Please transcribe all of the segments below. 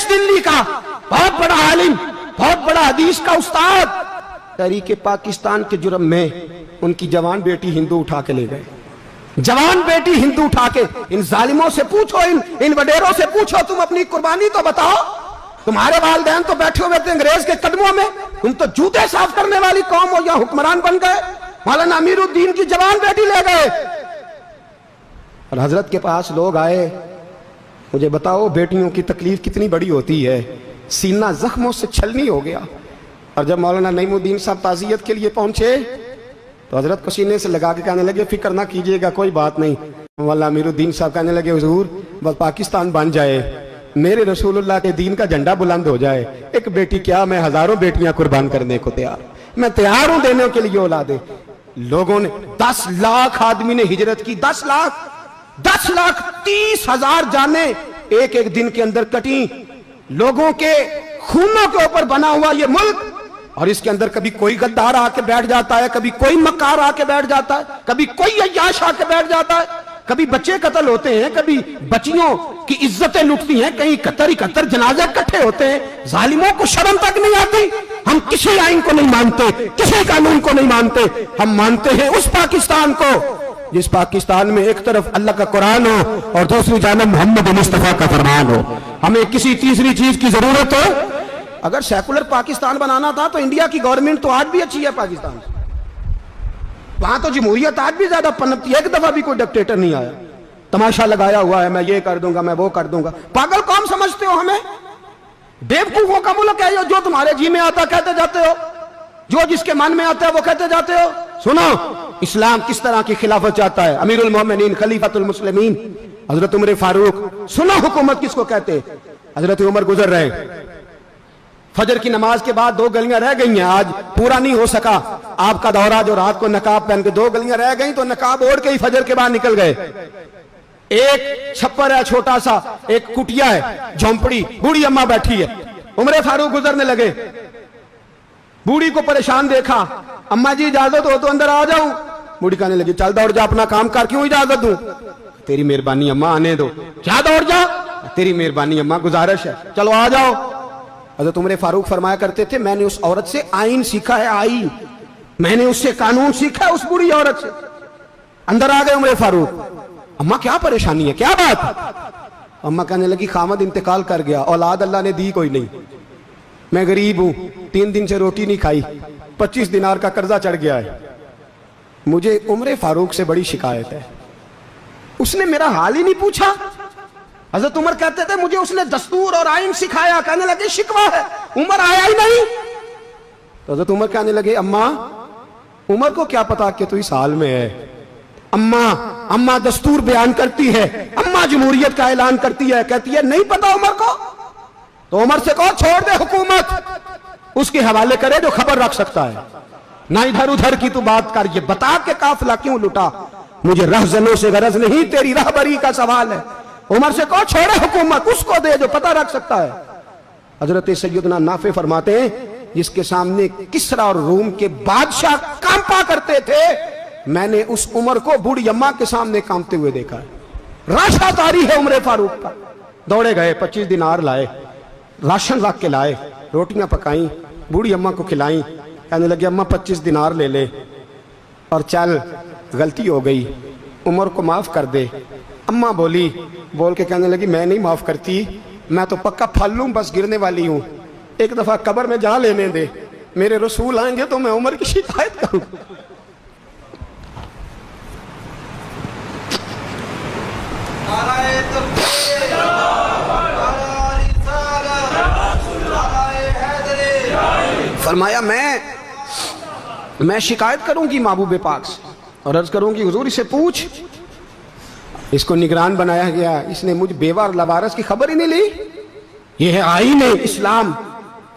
नरेश दिल्ली का बहुत बड़ा आलिम, बहुत बड़ा हदीस का उस्ताद, तहरीक पाकिस्तान के जुर्म में उनकी जवान बेटी हिंदू उठा के ले गए। जवान बेटी हिंदू उठा के, इन जालिमों से पूछो, इन वडेरों से पूछो, तुम अपनी कुर्बानी तो बताओ। तुम्हारे वालिदैन तो बैठे हुए थे अंग्रेज के कदमों में, तुम तो जूते साफ करने वाली कौम हो, या हुक्मरान बन गए। मौलाना अमीरुद्दीन की जवान बेटी ले गए। और हजरत के पास लोग आए, मुझे बताओ बेटियों की तकलीफ कितनी बड़ी होती है, सीना जख्मों से छलनी हो गया। और जब मौलाना नईमुद्दीन साहब ताज़ियत के लिए पहुंचे तो हजरत को सीने से लगा के कहने लगे, फिक्र ना कीजिएगा, कोई बात नहीं। मौलाना अमीरुद्दीन साहब कहने लगे, हुजूर बस पाकिस्तान बन जाए, मेरे रसूलुल्लाह के दीन का झंडा बुलंद हो जाए, एक बेटी क्या, मैं हजारों बेटियां कुर्बान करने को तैयार, मैं तैयार हूं देने के लिए औलादे। लोगों ने 10 लाख आदमी ने हिजरत की, 10 लाख 30,000 जाने एक एक दिन के अंदर कटी। लोगों के खूनों के ऊपर बना हुआ ये मुल्क, और इसके अंदर कभी कोई गद्दार आके बैठ जाता है, कभी कोई मक्कार आके बैठ जाता है, कभी कोई अय्याश आके बैठ जाता है, कभी बच्चे कत्ल होते हैं, कभी बच्चियों की इज्जतें लुटती हैं, कहीं 71 जनाजे इकट्ठे होते हैं। जालिमों को शर्म तक नहीं आती। हम किसी आइन को नहीं मानते, किसी कानून को नहीं मानते, हम मानते हैं उस पाकिस्तान को जिस पाकिस्तान में एक तरफ अल्लाह का कुरान हो और दूसरी जानब मोहम्मद मुस्तफा का फरमान हो। हमें किसी तीसरी चीज की जरूरत हो? अगर सेकुलर पाकिस्तान बनाना था तो इंडिया की गवर्नमेंट तो आज भी अच्छी है पाकिस्तान से, वहां तो जमहूरियत आज भी ज्यादा पनपती है। एक दफा भी कोई डिक्टेटर नहीं आया, तमाशा लगाया हुआ है, मैं ये कर दूंगा, मैं वो कर दूंगा। पागल कौन समझते हो हमें? बेवकूफों का मुल्क है जो तुम्हारे जी में आता कहते जाते हो, जो जिसके मन में आता है वो कहते जाते हो। सुनो, इस्लाम किस तरह की खिलाफत चाहता है। अमीरुल मोमिनीन खलीफतुल मुस्लिमीन हजरत उमर फारूक। सुनो हुकूमत किसको कहते? हजरत उमर गुजर रहे, फजर की नमाज के बाद 2 गलियां रह गई हैं, आज पूरा नहीं हो सका आपका दौरा, जो रात को नकाब पहन के 2 गलियां रह गई तो नकाब ओढ़ के ही फजर के बाद निकल गए। एक छप्पर है छोटा सा, एक कुटिया है, झोंपड़ी, बूढ़ी अम्मा बैठी है। उमर फारूक गुजरने लगे, बूढ़ी को परेशान देखा, अम्मा जी इजाजत हो तो अंदर आ जाऊं। बूढ़ी कहने लगी, चल दौड़ जा, अपना काम कर, क्यों इजाजत दूं? तेरी मेहरबानी अम्मा, आने दो। क्या दौड़ जा? तेरी मेहरबानी अम्मा, गुजारिश है, चलो आ जाओ। हज़रत उमर फारूक फरमाया करते थे, मैंने उस औरत से आइन सीखा है, आइन, मैंने उससे कानून सीखा है, उस बूढ़ी औरत से। अंदर आ गए उमर फारूक, अम्मा क्या परेशानी है, क्या बात? अम्मा कहने लगी, खामद इंतकाल कर गया, औलाद अल्लाह ने दी कोई नहीं, मैं गरीब हूं, 3 दिन से रोटी नहीं खाई, 25 दिनार का कर्जा चढ़ गया है, मुझे उमर फारूक से बड़ी शिकायत है। उसने मेरा हाल ही नहीं पूछा। हजरत उमर कहते थे, मुझे उसने दस्तूर और आइन सिखाया। कहने लगे, शिकवा है, उमर आया ही नहीं। तो हजरत उमर कहने लगे, अम्मा, उमर को क्या पता कि तू इस हाल में है। अम्मा दस्तूर बयान करती है, अम्मा जमहूरियत का ऐलान करती है, कहती है नहीं पता उमर को, तो उमर से कहो छोड़ दे हुकूमत, उसके हवाले करे जो खबर रख सकता है, ना इधर उधर की तू बात कर। ये बता के काफिला क्यों लुटा, मुझे रहजनों से गरज नहीं, तेरी रहबरी का सवाल है। उमर से कहो छोड़े हुकूमत, उसको दे जो पता रख सकता है। हजरत सैयदना नाफे फरमाते हैं, जिसके सामने किसरा और रूम के बादशाह कांपा करते थे, मैंने उस उमर को बूढ़ी अम्मा के सामने कांपते हुए देखा है। राशा तारी है उमर फारूक का। दौड़े गए, 25 दिनार लाए, राशन रख के लाए, रोटियां पकाई, बूढ़ी अम्मा को खिलाई। कहने लगे, अम्मा 25 दिनार ले ले और चल, गलती हो गई, उमर को माफ कर दे। अम्मा बोल के कहने लगी, मैं नहीं माफ करती, मैं तो पक्का फल लूं, बस गिरने वाली हूं, एक दफा कब्र में जा लेने दे, मेरे रसूल आएंगे तो मैं उमर की शिकायत करूं। फरमाया, मैं शिकायत करूंगी महबूब पाक से और अर्ज करूंगी, हुजूर इसे पूछ, इसको निगरान बनाया गया, इसने मुझ बेवा और लवारस की खबर ही नहीं ली। यह है आईन इस्लाम,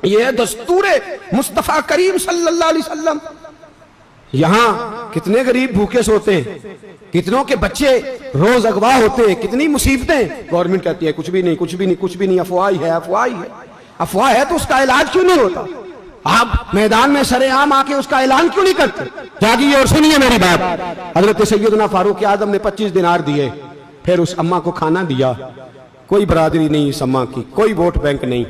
यह है दस्तूर मुस्तफा करीम सल्लल्लाहु अलैहि वसल्लम। यहां कितने गरीब भूखे सोते हैं, कितनों के बच्चे रोज अगवा होते हैं, कितनी मुसीबतें। गवर्नमेंट कहती है कुछ भी नहीं, कुछ भी नहीं, कुछ भी नहीं, अफवाह ही है, अफवाह ही है। अफवाह है तो उसका इलाज क्यों नहीं होता? आप मैदान में सरेआम आके उसका ऐलान क्यों नहीं करते? जागिए और सुनिए मेरी बात। हजरत सैयदना फारूक आजम ने 25 दिनार दिए, फिर उस अम्मा को खाना दिया, कोई बरादरी नहीं इस अम्मा की, कोई वोट बैंक नहीं,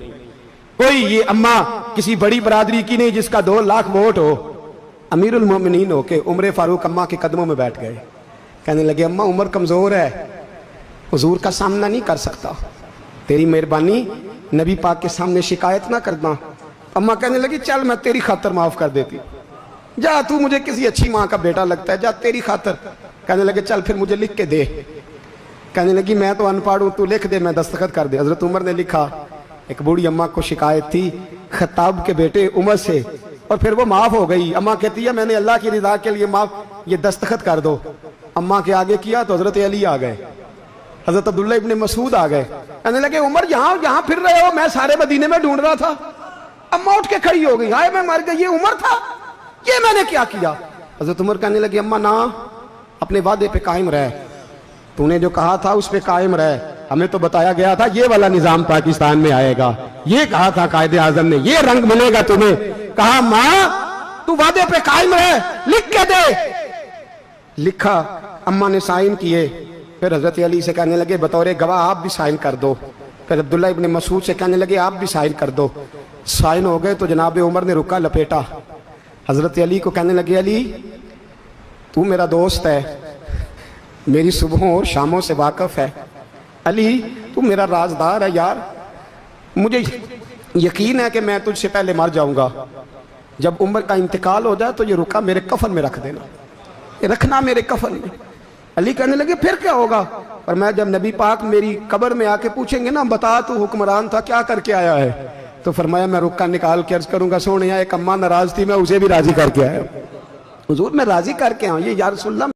कोई ये अम्मा किसी बड़ी बरादरी की नहीं जिसका 2 लाख वोट हो। अमीरुल मोमिनीन होके उमर फारूक अम्मा के कदमों में बैठ गए। कहने लगे अम्मा उमर कमजोर है, हुजूर का सामना नहीं कर सकता, तेरी मेहरबानी नबी पाक के सामने शिकायत ना करना। अम्मा कहने लगी चल मैं तेरी खातर माफ कर देती, जा तू मुझे किसी अच्छी माँ का बेटा लगता है, जा तेरी खातर। कहने लगे चल फिर मुझे लिख के दे। कहने लगी मैं तो अनपढ़ हूँ, तू लिख दे मैं दस्तखत कर दे। हजरत उमर ने लिखा। एक बूढ़ी अम्मा को शिकायत थी खत्ताब के बेटे उमर से, और फिर वो माफ हो गई। अम्मा कहती है मैंने अल्लाह की रिदा के लिए माफ, ये दस्तखत कर दो। अम्मा के आगे किया तो हजरत अली आ गए, हजरत अब्दुल्ला इब्ने मसूद आ गए। कहने लगे उमर यहाँ फिर रहे हो, मैं सारे मदीने में ढूंढ रहा था। अम्मा उठ के खड़ी हो गई, हाय मैं मर गई, ये उमर था, ये मैंने क्या किया। हजरत उमर कहने लगे अम्मा ना, अपने वादे पे कायम रह, तूने जो कहा था उस पे कायम रह। हमें तो बताया गया था ये वाला निजाम पाकिस्तान में आएगा, ये कहा था कायदे आजम ने, ये रंग मिलेगा तुम्हें। कहा माँ तू वादे पे कायम रह, लिख के दे। लिखा, अम्मा ने साइन किए। फिर हजरत अली से कहने लगे बतौर गवाह आप भी साइन कर दो। फिर अब्दुल्ला इब्ने मसूद से कहने लगे आप भी साइन कर दो। साइन हो गए तो जनाब उमर ने रुका लपेटा। हजरत अली को कहने लगे अली तू मेरा दोस्त है, मेरी सुबहों और शामों से वाकिफ है, अली तू मेरा राजदार है यार, मुझे यकीन है कि मैं तुझसे पहले मर जाऊंगा, जब उमर का इंतकाल हो जाए तो ये रुका मेरे कफन में रख देना, ये रखना मेरे कफन में। अली कहने लगे फिर क्या होगा। और मैं जब नबी पाक मेरी कब्र में आके पूछेंगे ना बता तू हुक्मरान था क्या करके आया है, तो फरमाया मैं रुक्का निकाल के अर्ज करूंगा सोनिया एक अम्मा नाराज थी मैं उसे भी राजी करके आया, हुजूर मैं राजी करके आऊँ, ये या रसूलल्लाह